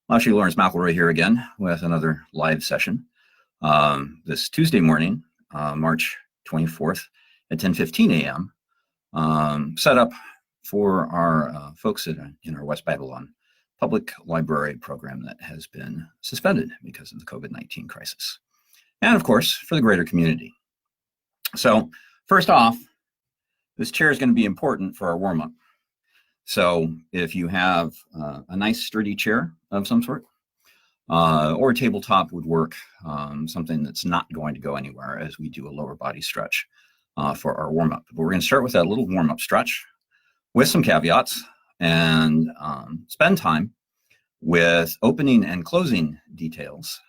Well, actually, Lawrence McElroy here again with another live session this Tuesday morning, March 24th at 10:15 a.m. Set up for our folks in our West Babylon public library program that has been suspended because of the COVID-19 crisis. And of course, for the greater community. So first off, this chair is going to be important for our warm-up. So if you have a nice sturdy chair of some sort, or a tabletop would work, something that's not going to go anywhere as we do a lower body stretch for our warm-up. But we're going to start with that little warm-up stretch with some caveats and spend time with opening and closing details.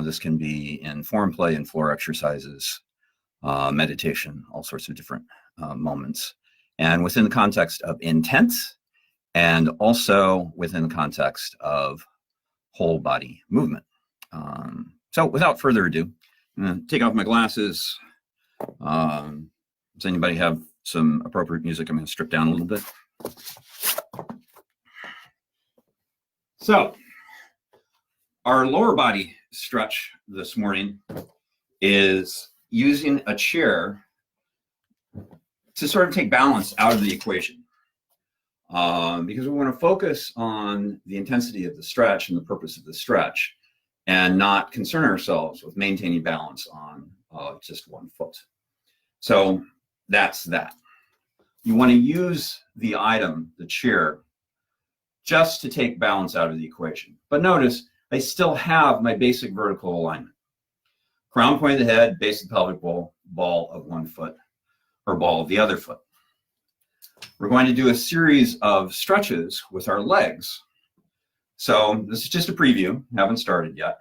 This can be in form play and floor exercises, meditation, all sorts of different moments. And within the context of intent, and also within the context of whole body movement. So without further ado, I'm going to take off my glasses. Does anybody have some appropriate music? I'm going to strip down a little bit. So our lower body stretch this morning is using a chair to sort of take balance out of the equation, because we want to focus on the intensity of the stretch and the purpose of the stretch and not concern ourselves with maintaining balance on just one foot. So that's that. You want to use the item, the chair, just to take balance out of the equation. But notice I still have my basic vertical alignment. Crown point of the head, base of the pelvic bowl, ball of one foot, or ball of the other foot. We're going to do a series of stretches with our legs. So this is just a preview, haven't started yet.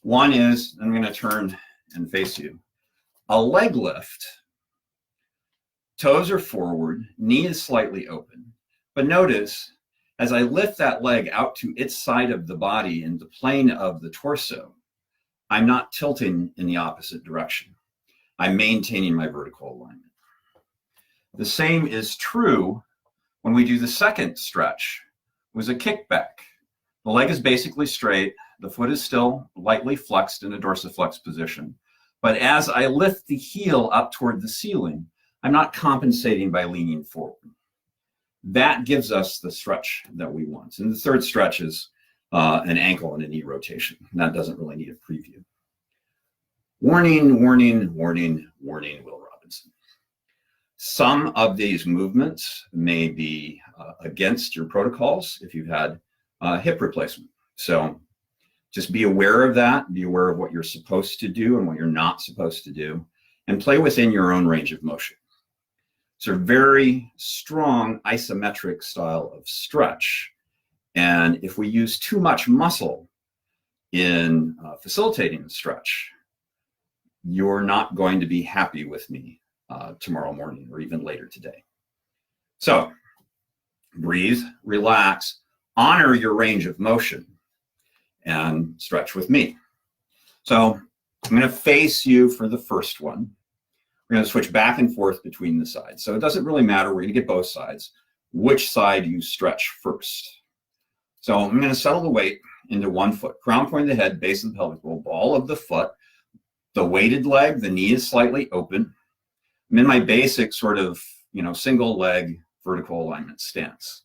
One is, I'm going to turn and face you, a leg lift. Toes are forward, knee is slightly open. But notice, as I lift that leg out to its side of the body in the plane of the torso, I'm not tilting in the opposite direction. I'm maintaining my vertical alignment. The same is true when we do the second stretch, was a kickback. The leg is basically straight, the foot is still lightly flexed in a dorsiflex position. But as I lift the heel up toward the ceiling, I'm not compensating by leaning forward. That gives us the stretch that we want. And the third stretch is an ankle and a knee rotation. And that doesn't really need a preview. Warning, warning, warning, warning, Will Robinson. Some of these movements may be against your protocols if you've had hip replacement. So just be aware of that. Be aware of what you're supposed to do and what you're not supposed to do, and play within your own range of motion. It's a very strong isometric style of stretch. And if we use too much muscle in facilitating the stretch, you're not going to be happy with me tomorrow morning or even later today. So breathe, relax, honor your range of motion, and stretch with me. So I'm going to face you for the first one. We're going to switch back and forth between the sides. So it doesn't really matter. We're going to get both sides. Which side you stretch first. So I'm going to settle the weight into one foot. Crown point of the head, base of the pelvic bowl, ball of the foot, the weighted leg, the knee is slightly open. I'm in my basic sort of, single leg vertical alignment stance.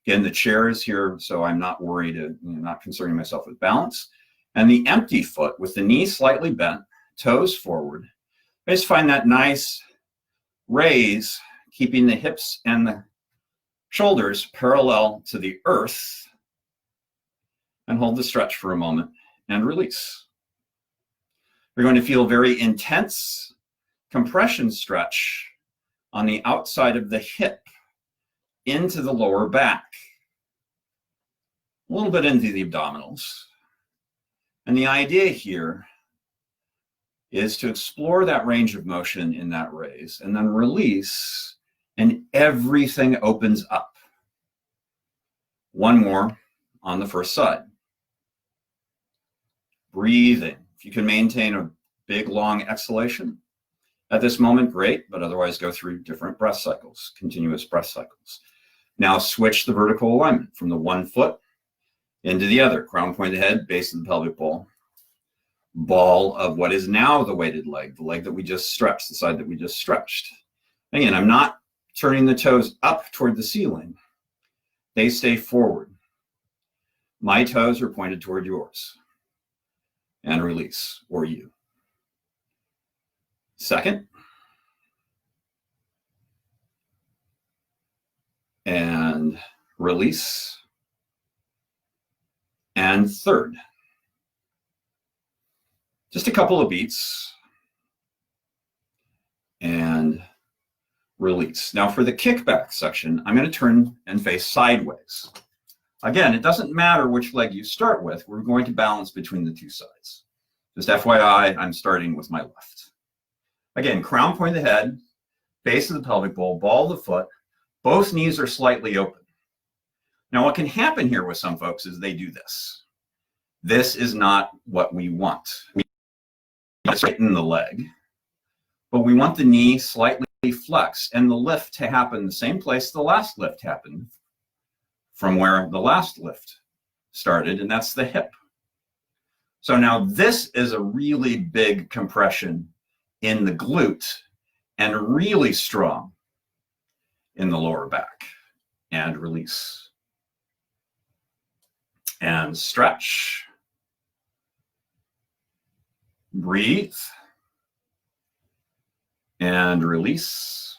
Again, the chair is here, so I'm not worried, not concerning myself with balance. And the empty foot with the knee slightly bent, toes forward. I just find that nice raise, keeping the hips and the shoulders parallel to the earth, and hold the stretch for a moment and release. You're going to feel very intense compression stretch on the outside of the hip into the lower back, a little bit into the abdominals. And the idea here is to explore that range of motion in that raise and then release, and everything opens up. One more on the first side. Breathing. If you can maintain a big, long exhalation at this moment, great, but otherwise go through different breath cycles, continuous breath cycles. Now switch the vertical alignment from the one foot Into the other, crown point of the head, base of the pelvic bowl. Ball of what is now the weighted leg, the leg that we just stretched, the side that we just stretched. Again, I'm not turning the toes up toward the ceiling. They stay forward. My toes are pointed toward yours. And release, or you. Second. And release. And third. Just a couple of beats. And release. Now for the kickback section, I'm going to turn and face sideways. Again, it doesn't matter which leg you start with. We're going to balance between the two sides. Just FYI, I'm starting with my left. Again, crown point of the head, base of the pelvic bowl, ball of the foot. Both knees are slightly open. Now, what can happen here with some folks is they do this. This is not what we want. We want to straighten the leg, but we want the knee slightly flexed and the lift to happen the same place the last lift happened, from where the last lift started, and that's the hip. So now this is a really big compression in the glute and really strong in the lower back. And release. And stretch. Breathe. And release.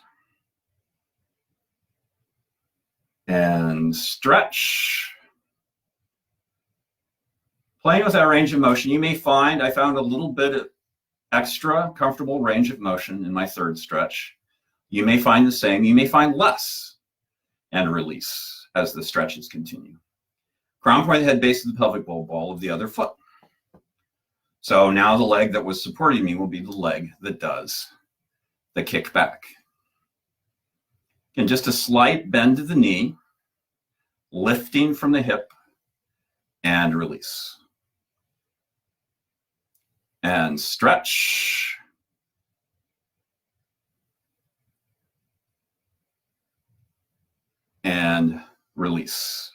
And stretch. Playing with that range of motion, you may find I found a little bit of extra comfortable range of motion in my third stretch. You may find the same. You may find less. And release as the stretches continue. Crown point of the head, base of the pelvic bowl, ball of the other foot. So now the leg that was supporting me will be the leg that does the kick back. And just a slight bend to the knee, lifting from the hip, and release. And stretch. And release.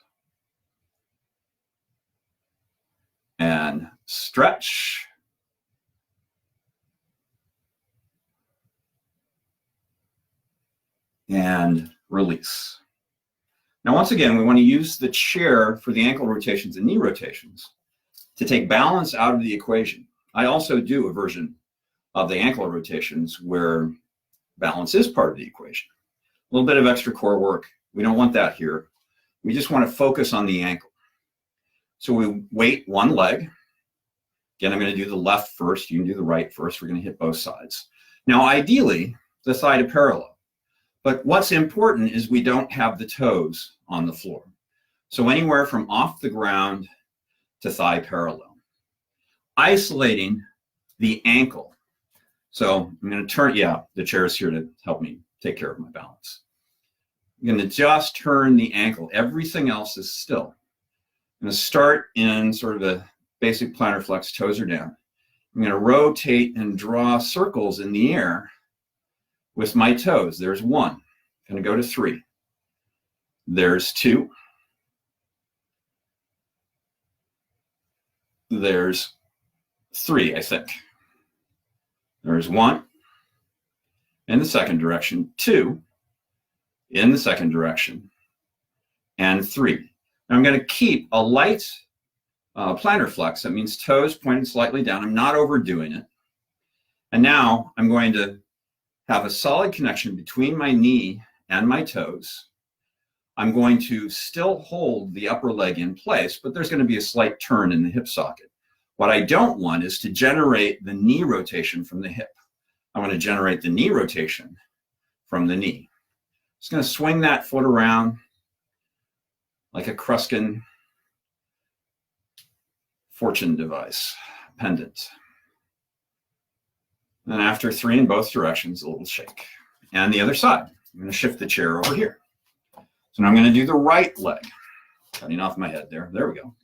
And stretch. And release. Now, once again, we want to use the chair for the ankle rotations and knee rotations to take balance out of the equation. I also do a version of the ankle rotations where balance is part of the equation. A little bit of extra core work. We don't want that here. We just want to focus on the ankle. So we weight one leg. Again, I'm going to do the left first. You can do the right first. We're going to hit both sides. Now, ideally, the thigh to parallel. But what's important is we don't have the toes on the floor. So anywhere from off the ground to thigh parallel. Isolating the ankle. So I'm going to turn, the chair is here to help me take care of my balance. I'm going to just turn the ankle. Everything else is still. I'm going to start in sort of a basic plantar flex, toes are down. I'm going to rotate and draw circles in the air with my toes. There's one. I'm going to go to 3. There's 2. There's 3, I think. There's 1 in the second direction, 2 in the second direction, and 3. Now I'm going to keep a light plantar flex. That means toes pointed slightly down. I'm not overdoing it. And now I'm going to have a solid connection between my knee and my toes. I'm going to still hold the upper leg in place, but there's going to be a slight turn in the hip socket. What I don't want is to generate the knee rotation from the hip. I want to generate the knee rotation from the knee. Just going to swing that foot around like a Kruskin fortune device, pendant. And after 3 in both directions, a little shake. And the other side, I'm going to shift the chair over here. So now I'm going to do the right leg, cutting off my head there. There we go.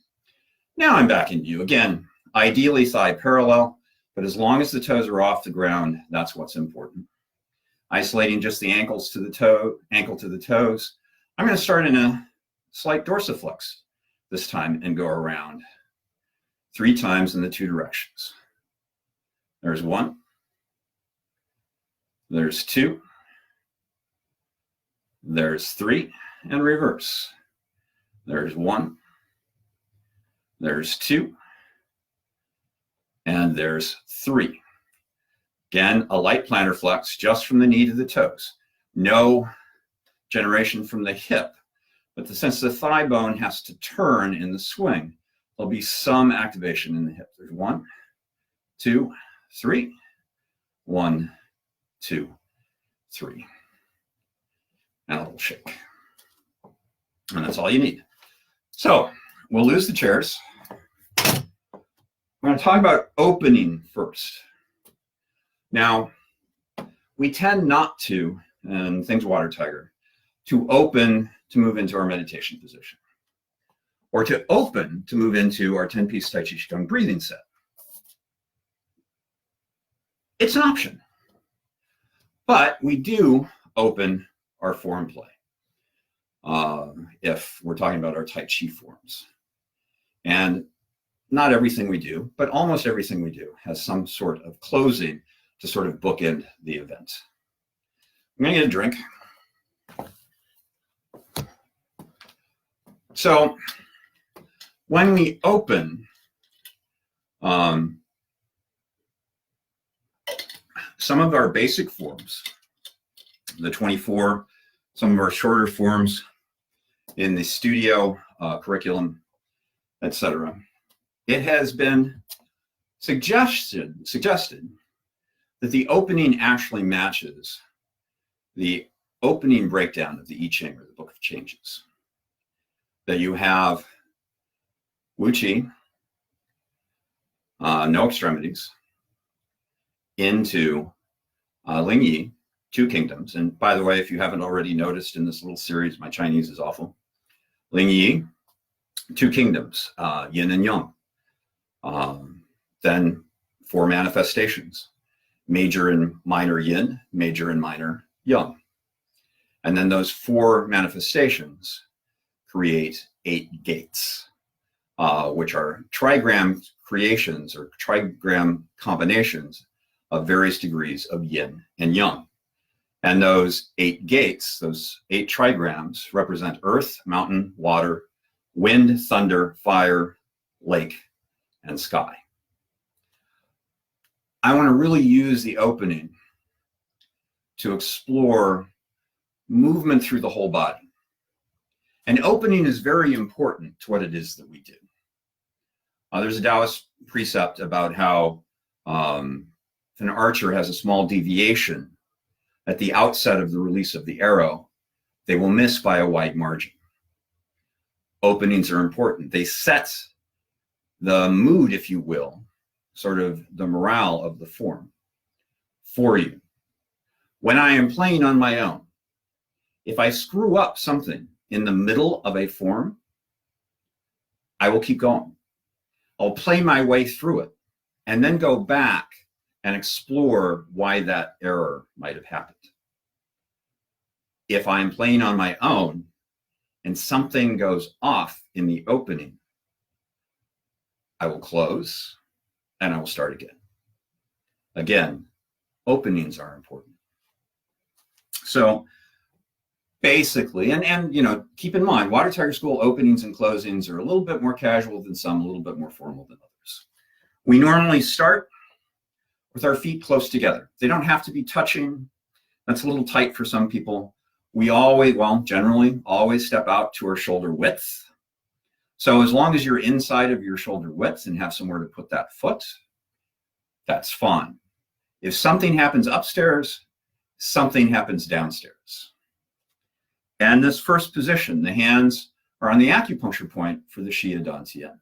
Now I'm back in view. Again, ideally thigh parallel, but as long as the toes are off the ground, that's what's important. Isolating just the ankles to the toe, ankle to the toes. I'm going to start in a slight dorsiflex. this time and go around 3 times in the 2 directions. There's 1, there's 2, there's 3, and reverse. There's 1, there's 2, and there's 3. Again, a light plantar flex just from the knee to the toes. No generation from the hip, but since the thigh bone has to turn in the swing, there'll be some activation in the hip. There's 1, 2, 3, 1, 2, 3. And a little shake. And that's all you need. So we'll lose the chairs. We're going to talk about opening first. Now, we tend not to, and things water tiger, to open to move into our meditation position, or to open to move into our 10-piece taijiquan breathing set. It's an option, but we do open our form play if we're talking about our tai chi forms. And not everything we do, but almost everything we do has some sort of closing to sort of bookend the event. I'm going to get a drink. So when we open, some of our basic forms, the 24, some of our shorter forms in the studio curriculum, etc., it has been suggested that the opening actually matches the opening breakdown of the I Ching, or the Book of Changes. That you have Wu Qi, no extremities, into Ling Yi, 2 kingdoms. And by the way, if you haven't already noticed in this little series, my Chinese is awful. Ling Yi, 2 kingdoms, yin and yang. Then 4 manifestations, major and minor yin, major and minor yang. And then those 4 manifestations create 8 gates, which are trigram creations or trigram combinations of various degrees of yin and yang. And those 8 gates, those 8 trigrams, represent earth, mountain, water, wind, thunder, fire, lake, and sky. I want to really use the opening to explore movement through the whole body. And opening is very important to what it is that we do. There's a Taoist precept about how if an archer has a small deviation at the outset of the release of the arrow, they will miss by a wide margin. Openings are important. They set the mood, if you will, sort of the morale of the form for you. When I am playing on my own, if I screw up something in the middle of a form, I will keep going. I'll play my way through it and then go back and explore why that error might have happened. If I'm playing on my own and something goes off in the opening, I will close and I will start again. Again, openings are important. So basically, and you know, keep in mind, Water Tiger School openings and closings are a little bit more casual than some, a little bit more formal than others. We normally start with our feet close together. They don't have to be touching. That's a little tight for some people. We always, well, generally always step out to our shoulder width. So as long as you're inside of your shoulder width and have somewhere to put that foot, that's fine. If something happens upstairs, something happens downstairs. And this first position, the hands are on the acupuncture point for the Xia Dan Tian.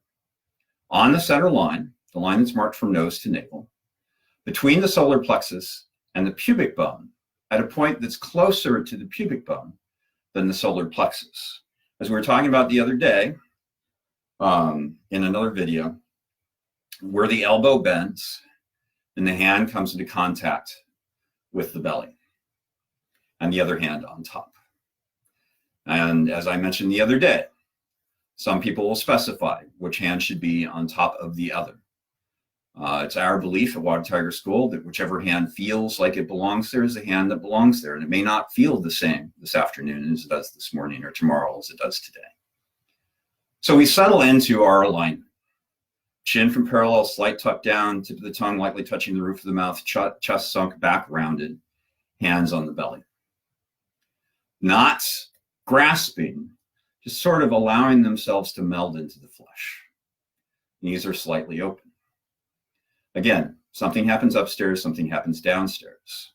On the center line, the line that's marked from nose to navel, between the solar plexus and the pubic bone, at a point that's closer to the pubic bone than the solar plexus. As we were talking about the other day, in another video, where the elbow bends and the hand comes into contact with the belly, and the other hand on top. And as I mentioned the other day, Some people will specify which hand should be on top of the other. It's our belief at Water Tiger School that whichever hand feels like it belongs there is the hand that belongs there. And it may not feel the same this afternoon as it does this morning or tomorrow as it does today. So we settle into our alignment. Chin from parallel, slight tuck down, tip of the tongue lightly touching the roof of the mouth, chest sunk, back rounded, hands on the belly. Not grasping, just sort of allowing themselves to meld into the flesh. Knees are slightly open. Again, something happens upstairs, something happens downstairs.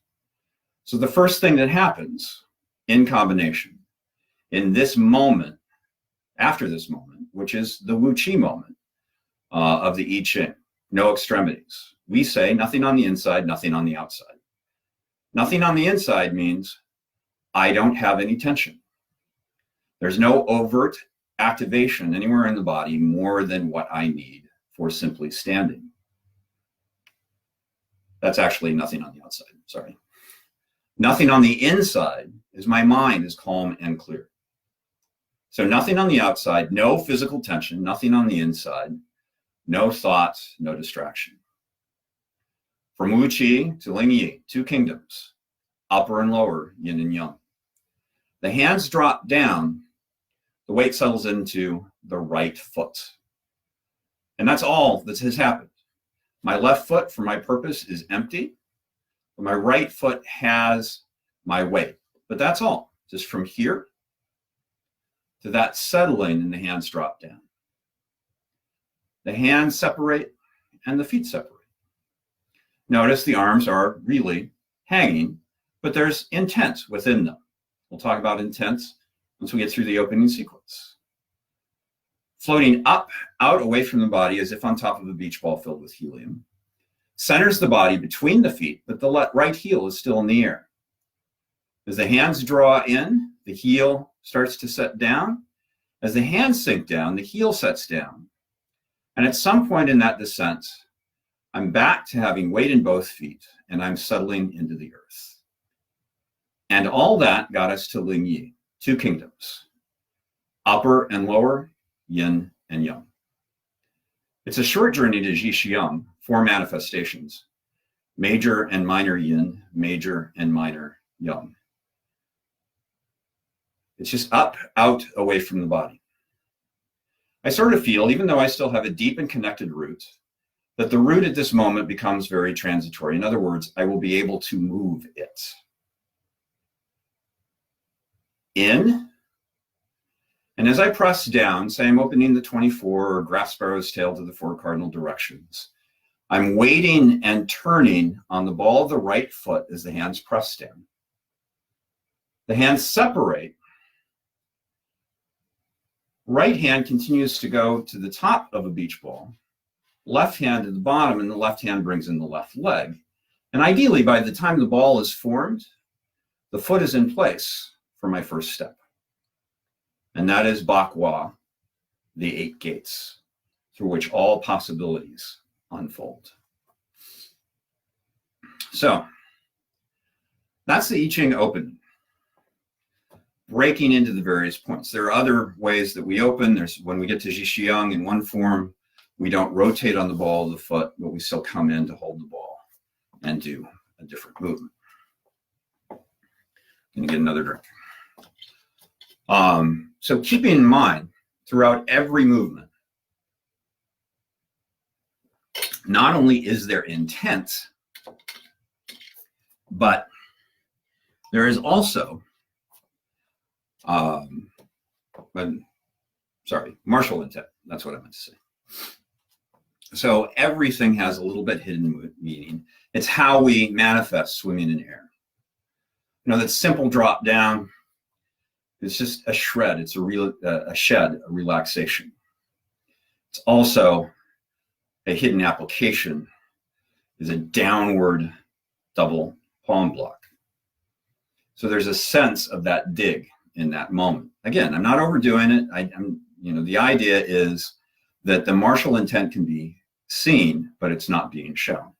So the first thing that happens in combination in this moment, after this moment, which is the Wu Qi moment of the I Ching, no extremities. We say nothing on the inside, nothing on the outside. Nothing on the inside means I don't have any tension. There's no overt activation anywhere in the body more than what I need for simply standing. That's actually nothing on the outside, sorry. Nothing on the inside is my mind is calm and clear. So nothing on the outside, no physical tension, nothing on the inside, no thoughts, no distraction. From Wu Qi to Ling Yi, two kingdoms, upper and lower, yin and yang. The hands drop down, the weight settles into the right foot. And that's all that has happened. My left foot, for my purpose, is empty. But my right foot has my weight. But that's all. Just from here to that settling and the hands drop down. The hands separate and the feet separate. Notice the arms are really hanging, but there's intent within them. We'll talk about intent once we get through the opening sequence. Floating up, out, away from the body as if on top of a beach ball filled with helium. Centers the body between the feet, but the right heel is still in the air. As the hands draw in, the heel starts to set down. As the hands sink down, the heel sets down. And at some point in that descent, I'm back to having weight in both feet, and I'm settling into the earth. And all that got us to Ling Yi, two kingdoms, upper and lower, yin and yang. It's a short journey to Jixiang, 4 manifestations, major and minor yin, major and minor yang. It's just up, out, away from the body. I sort of feel, even though I still have a deep and connected root, that the root at this moment becomes very transitory. In other words, I will be able to move it. In. And as I press down, say I'm opening the 24 or grasp sparrow's tail to the 4 cardinal directions, I'm waiting and turning on the ball of the right foot as the hands press down. The hands separate. Right hand continues to go to the top of a beach ball, left hand to the bottom, and the left hand brings in the left leg. And ideally, by the time the ball is formed, the foot is in place for my first step. And that is Bakwa, the 8 gates, through which all possibilities unfold. So that's the I Ching opening, breaking into the various points. There are other ways that we open. There's when we get to Jixiang in one form, we don't rotate on the ball of the foot, but we still come in to hold the ball and do a different movement. Gonna get another drink. So keeping in mind throughout every movement, not only is there intent, but there is also, martial intent. That's what I meant to say. So everything has a little bit hidden meaning. It's how we manifest swimming in air. You know, that simple drop down, it's just a shred. It's a shed, a relaxation. It's also a hidden application is a downward double palm block. So there's a sense of that dig in that moment. Again, I'm not overdoing it. The idea is that the martial intent can be seen, but it's not being shown.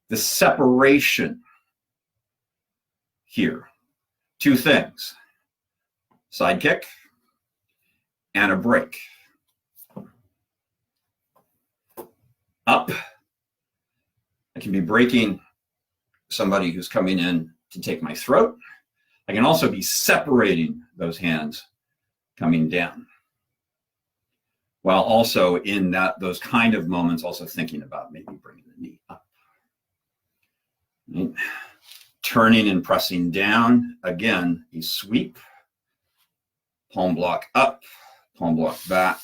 The separation here, 2 things. Side kick and a break. Up. I can be breaking somebody who's coming in to take my throat. I can also be separating those hands coming down, while also in those kind of moments also thinking about maybe bringing the knee up. Right? Turning and pressing down, again, a sweep, palm block up, palm block back,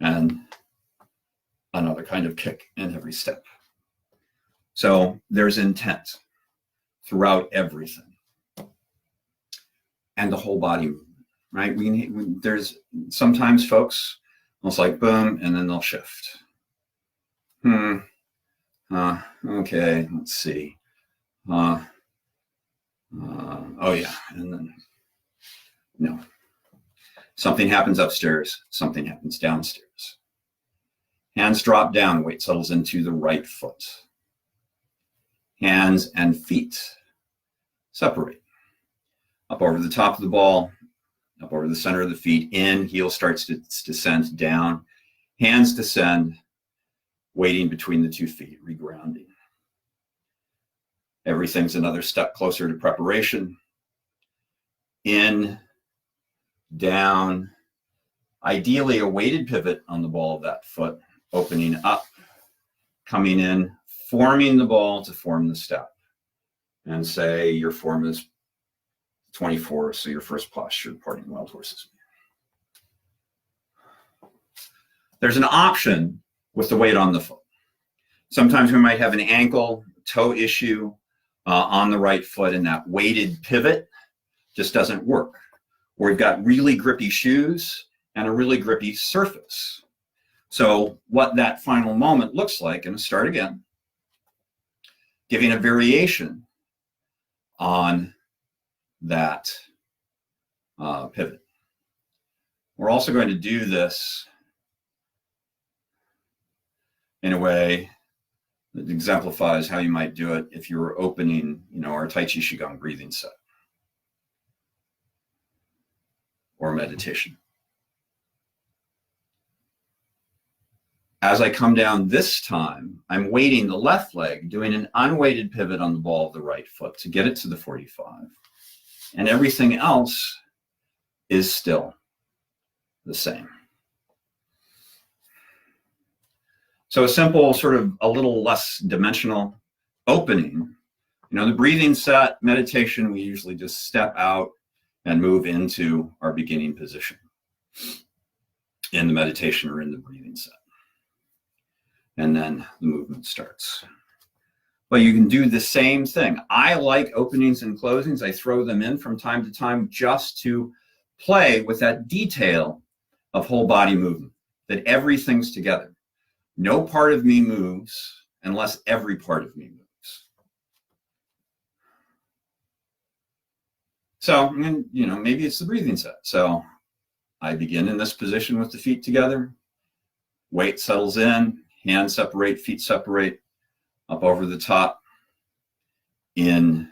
and another kind of kick in every step. So there's intent throughout everything. And the whole body movement, right? There's sometimes folks, almost like boom, and then they'll shift. Okay, let's see. Oh yeah, and then no. Something happens upstairs, something happens downstairs. Hands drop down, weight settles into the right foot. Hands and feet separate. Up over the top of the ball, up over the center of the feet, in, heel starts to descend down. Hands descend, weighting between the 2 feet, regrounding. Everything's another step closer to preparation. In, down, ideally a weighted pivot on the ball of that foot, opening up, coming in, forming the ball to form the step. And say your form is 24, so your first posture, parting wild horses. There's an option with the weight on the foot. Sometimes we might have an ankle, toe issue on the right foot, and that weighted pivot just doesn't work. Or we've got really grippy shoes and a really grippy surface. So what that final moment looks like, and start again, giving a variation on that pivot. We're also going to do this in a way that exemplifies how you might do it if you were opening, our taiji Qigong breathing set or meditation. As I come down this time, I'm weighting the left leg, doing an unweighted pivot on the ball of the right foot to get it to the 45. And everything else is still the same. So a simple, sort of a little less dimensional opening. The breathing set, meditation, we usually just step out and move into our beginning position in the meditation or in the breathing set. And then the movement starts. But you can do the same thing. I like openings and closings. I throw them in from time to time just to play with that detail of whole body movement, that everything's together. No part of me moves unless every part of me moves. So, maybe it's the breathing set. So I begin in this position with the feet together. Weight settles in, hands separate, feet separate, up over the top, in,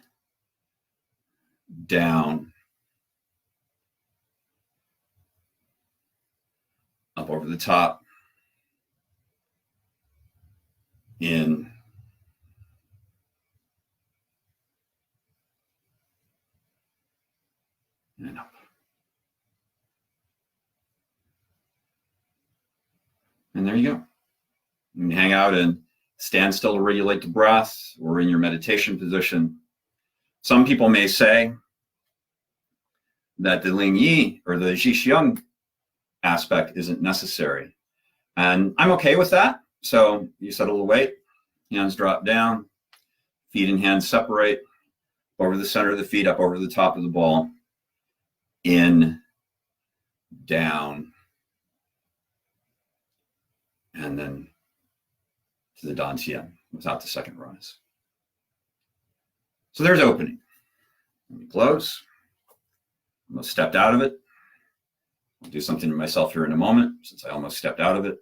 down, up over the top, in, and up. And there you go. You can hang out and stand still to regulate the breath, or in your meditation position. Some people may say that the Ling Yi or the Jixiang aspect isn't necessary. And I'm okay with that. So you settle the weight, hands drop down, feet and hands separate, over the center of the feet, up over the top of the ball, in, down, and then to the dantian without the second rise. So there's opening. Let me close. Almost stepped out of it. I'll do something to myself here in a moment since I almost stepped out of it.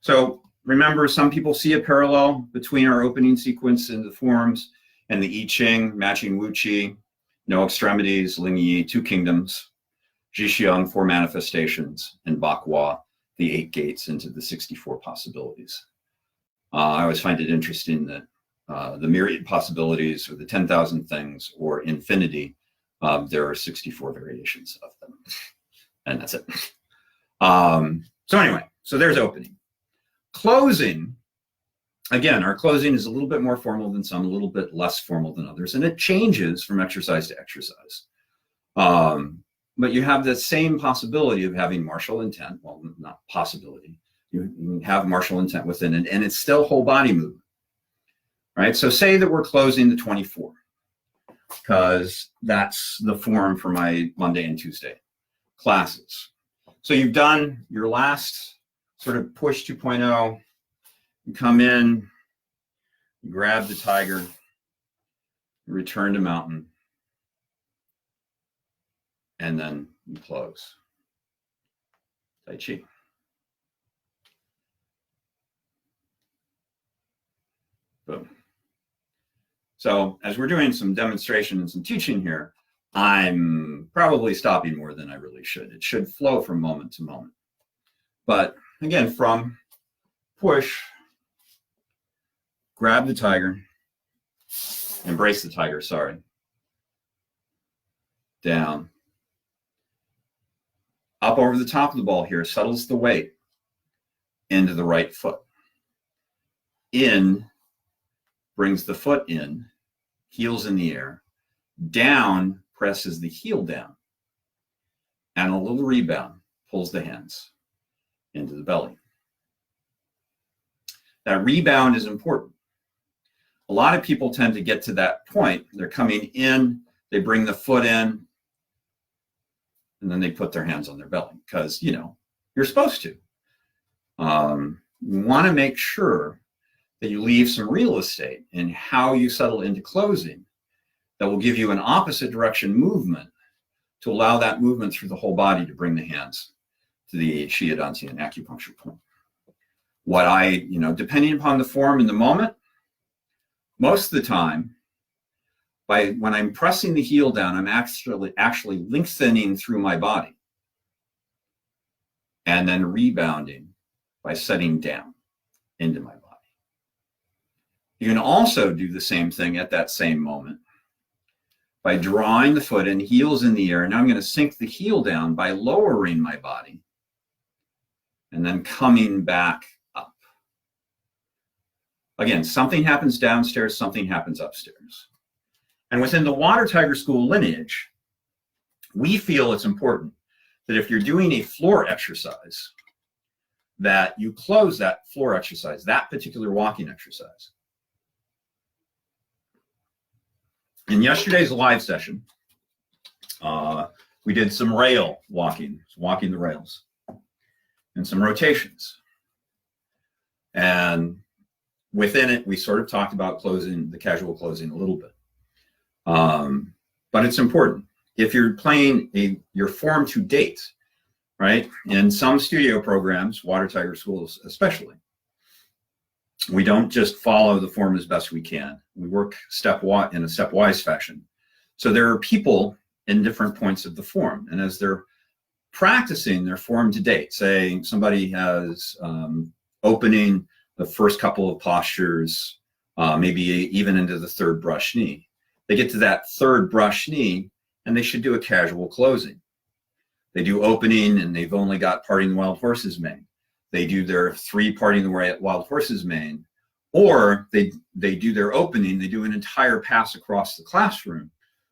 So remember, some people see a parallel between our opening sequence in the forms and the I Ching, matching Wu Qi. no extremities, Ling Yi, 2 kingdoms, Jixiang, 4 manifestations, and Bakhua, the 8 gates into the 64 possibilities. I always find it interesting that the myriad possibilities, or the 10,000 things, or infinity, there are 64 variations of them, and that's it. So anyway, so there's opening. Closing, again, our closing is a little bit more formal than some, a little bit less formal than others, and it changes from exercise to exercise. But you have the same possibility of having martial intent. Well, not possibility. You have martial intent within it, and it's still whole body movement, right? So say that we're closing the 24, because that's the form for my Monday and Tuesday classes. So you've done your last sort of push 2.0. You come in, you grab the tiger, you return to mountain, and then you close. Tai Chi. Boom. So as we're doing some demonstration and some teaching here, I'm probably stopping more than I really should. It should flow from moment to moment. But again, from push, grab the tiger, embrace the tiger, sorry, down, up over the top of the ball here, settles the weight into the right foot. In, brings the foot in, heels in the air, down, presses the heel down, and a little rebound, pulls the hands into the belly. That rebound is important. A lot of people tend to get to that point. They're coming in, they bring the foot in, and then they put their hands on their belly because, you know, you're supposed to. You want to make sure that you leave some real estate in how you settle into closing that will give you an opposite direction movement to allow that movement through the whole body to bring the hands to the Shiadantian acupuncture point. What I, you know, depending upon the form in the moment, most of the time, when I'm pressing the heel down, I'm actually lengthening through my body and then rebounding by setting down into my body. You can also do the same thing at that same moment by drawing the foot in, heels in the air. Now I'm going to sink the heel down by lowering my body and then coming back up. Again, something happens downstairs, something happens upstairs. And within the Water Tiger School lineage, we feel it's important that if you're doing a floor exercise, that you close that floor exercise, that particular walking exercise. In yesterday's live session, we did some rail walking the rails, and some rotations. And within it, we sort of talked about closing, the casual closing a little bit. But it's important. If you're playing your form to date, right? In some studio programs, Water Tiger Schools especially, we don't just follow the form as best we can. We work in a stepwise fashion. So there are people in different points of the form. And as they're practicing their form to date, say somebody has opening the first couple of postures, maybe even into the third brush knee. They get to that third brush knee and they should do a casual closing. They do opening and they've only got parting the wild horse's mane. They do their 3 parting the wild horse's mane, or they do their opening, they do an entire pass across the classroom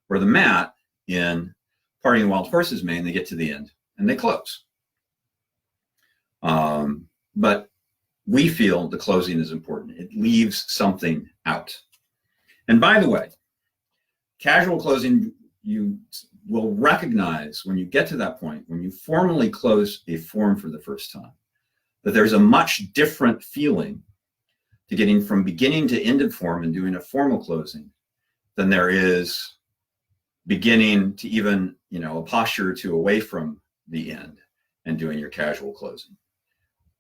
or the mat in parting the wild horse's mane, they get to the end and they close. But we feel the closing is important. It leaves something out. And by the way, casual closing, you will recognize when you get to that point, when you formally close a form for the first time, that there's a much different feeling to getting from beginning to end of form and doing a formal closing than there is beginning to even, a posture or two away from the end and doing your casual closing.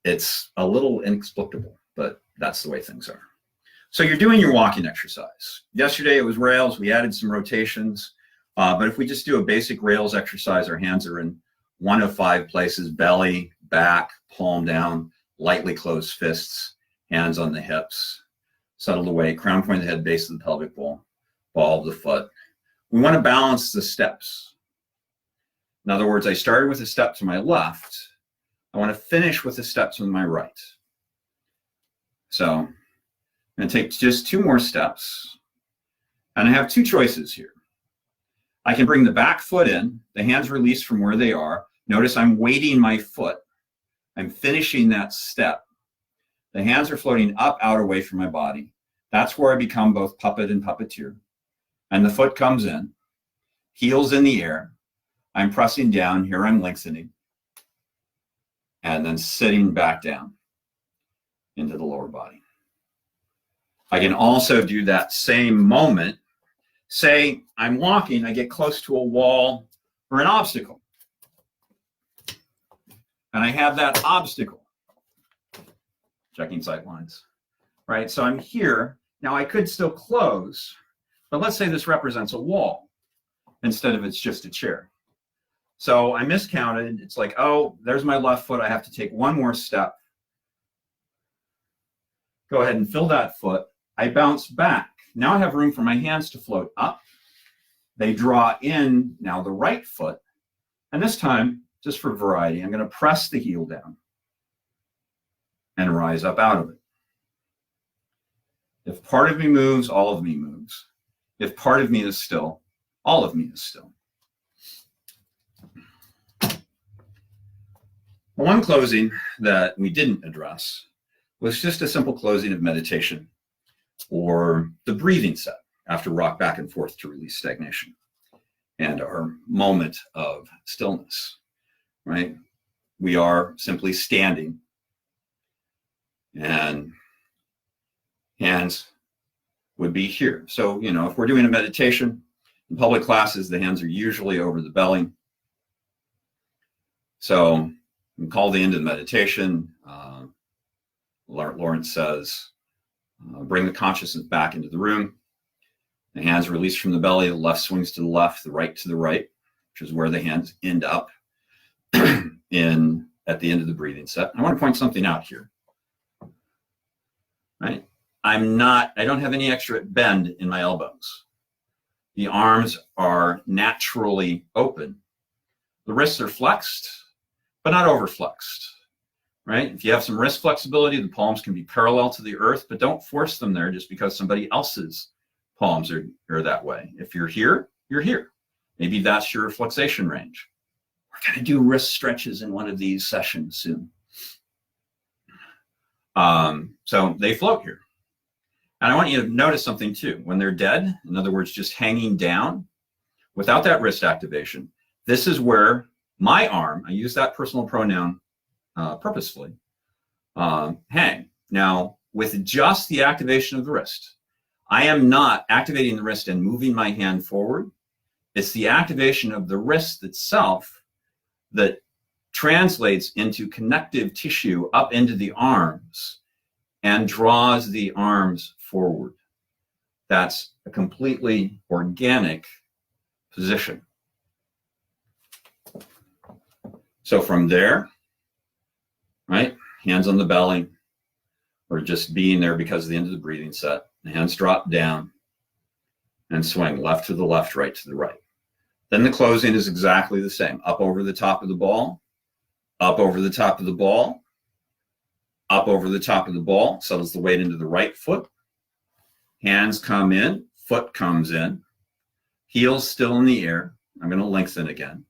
It's a little inexplicable, but that's the way things are. So you're doing your walking exercise. Yesterday it was rails. We added some rotations. But if we just do a basic rails exercise, our hands are in one of 5 places: belly, back, palm down, lightly closed fists, hands on the hips, settle the weight, crown point of the head, base of the pelvic bowl, ball of the foot. We want to balance the steps. In other words, I started with a step to my left. I want to finish with the steps to my right. So I'm going to take just 2 more steps. And I have 2 choices here. I can bring the back foot in, the hands release from where they are. Notice I'm weighting my foot. I'm finishing that step. The hands are floating up, out, away from my body. That's where I become both puppet and puppeteer. And the foot comes in, heels in the air. I'm pressing down, here I'm lengthening. And then sitting back down into the lower body. I can also do that same moment. Say I'm walking, I get close to a wall or an obstacle. And I have that obstacle. Checking sight lines, right? So I'm here. Now I could still close, but let's say this represents a wall instead of it's just a chair. So I miscounted. It's like, oh, there's my left foot. I have to take 1 more step. Go ahead and fill that foot. I bounce back. Now I have room for my hands to float up. They draw in now the right foot. And this time, just for variety, I'm going to press the heel down and rise up out of it. If part of me moves, all of me moves. If part of me is still, all of me is still. One closing that we didn't address was just a simple closing of meditation, or the breathing set after rock back and forth to release stagnation, and our moment of stillness, right? We are simply standing, and hands would be here. So, if we're doing a meditation in public classes, the hands are usually over the belly. So we call the end of the meditation. Lawrence says, bring the consciousness back into the room. The hands release from the belly. The left swings to the left, the right to the right, which is where the hands end up at the end of the breathing set. I want to point something out here, right? I don't have any extra bend in my elbows. The arms are naturally open. The wrists are flexed, but not overflexed, right? If you have some wrist flexibility, the palms can be parallel to the earth, but don't force them there just because somebody else's palms are that way. If you're here, you're here. Maybe that's your flexation range. We're going to do wrist stretches in one of these sessions soon. So they float here. And I want you to notice something too. When they're dead, in other words, just hanging down without that wrist activation, this is where my arm, I use that personal pronoun purposefully, hang. Now, with just the activation of the wrist, I am not activating the wrist and moving my hand forward. It's the activation of the wrist itself that translates into connective tissue up into the arms and draws the arms forward. That's a completely organic position. So from there, right, hands on the belly, or just being there because of the end of the breathing set, the hands drop down and swing left to the left, right to the right. Then the closing is exactly the same. Up over the top of the ball, up over the top of the ball, up over the top of the ball, settles the weight into the right foot. Hands come in, foot comes in, heels still in the air. I'm going to lengthen again,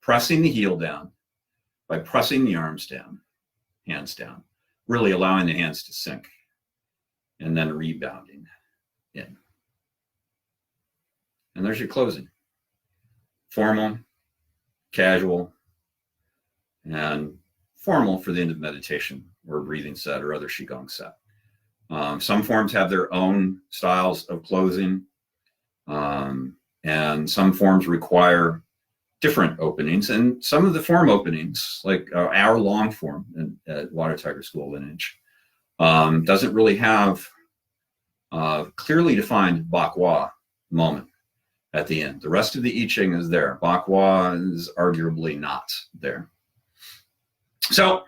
pressing the heel down by pressing the arms down, hands down, really allowing the hands to sink, and then rebounding in. And there's your closing. Formal, casual, and formal for the end of meditation or a breathing set or other Qigong set. Some forms have their own styles of closing, and some forms require different openings. And some of the form openings, like our long form at Water Tiger School Lineage, doesn't really have clearly defined bakwa moment. at the end. The rest of the I Ching is there. Bakwa is arguably not there. So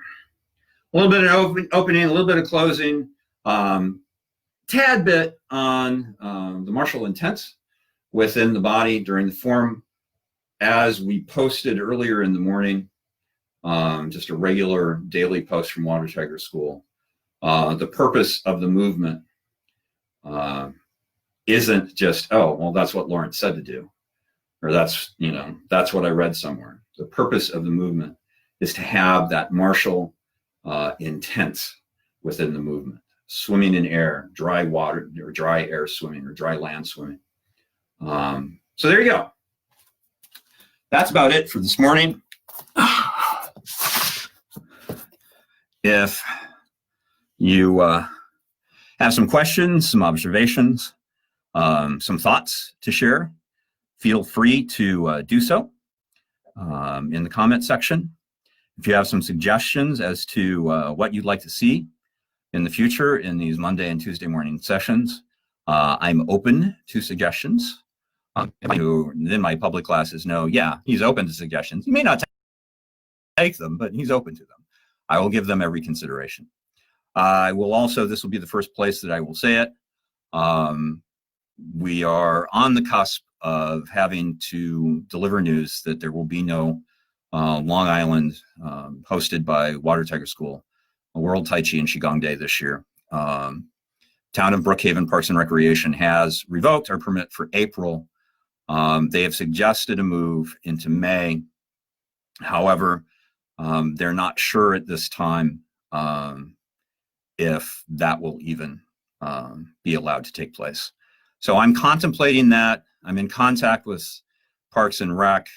a little bit of opening, a little bit of closing, tad bit on the martial intent within the body during the form. As we posted earlier in the morning, just a regular daily post from Water Tiger School, the purpose of the movement isn't just, oh, well, that's what Lawrence said to do, or that's what I read somewhere. The purpose of the movement is to have that martial intent within the movement. Swimming in air, dry water, or dry air swimming, or dry land swimming. So there you go. That's about it for this morning. If you have some questions, some observations, some thoughts to share, feel free to do so in the comment section. If you have some suggestions as to what you'd like to see in the future in these Monday and Tuesday morning sessions, I'm open to suggestions. Then my public classes know, yeah, he's open to suggestions. He may not take them, but he's open to them. I will give them every consideration. I will also, this will be the first place that I will say it. We are on the cusp of having to deliver news that there will be no Long Island hosted by Water Tiger School, a World Taichi and Qigong Day this year. Town of Brookhaven Parks and Recreation has revoked our permit for April. They have suggested a move into May. However, they're not sure at this time if that will even be allowed to take place. So I'm contemplating that. I'm in contact with Parks and Rec.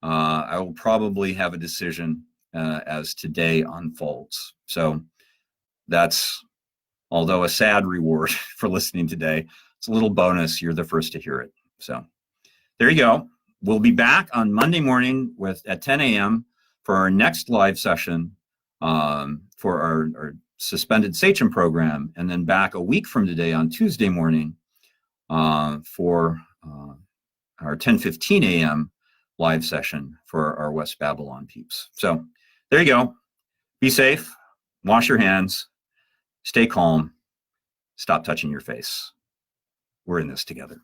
I will probably have a decision as today unfolds. So that's, although a sad reward for listening today, it's a little bonus. You're the first to hear it. So there you go. We'll be back on Monday morning at 10 a.m. for our next live session for our suspended Sachem program, and then back a week from today on Tuesday morning for our 10:15 a.m. live session for our West Babylon peeps. So there you go. Be safe. Wash your hands. Stay calm. Stop touching your face. We're in this together.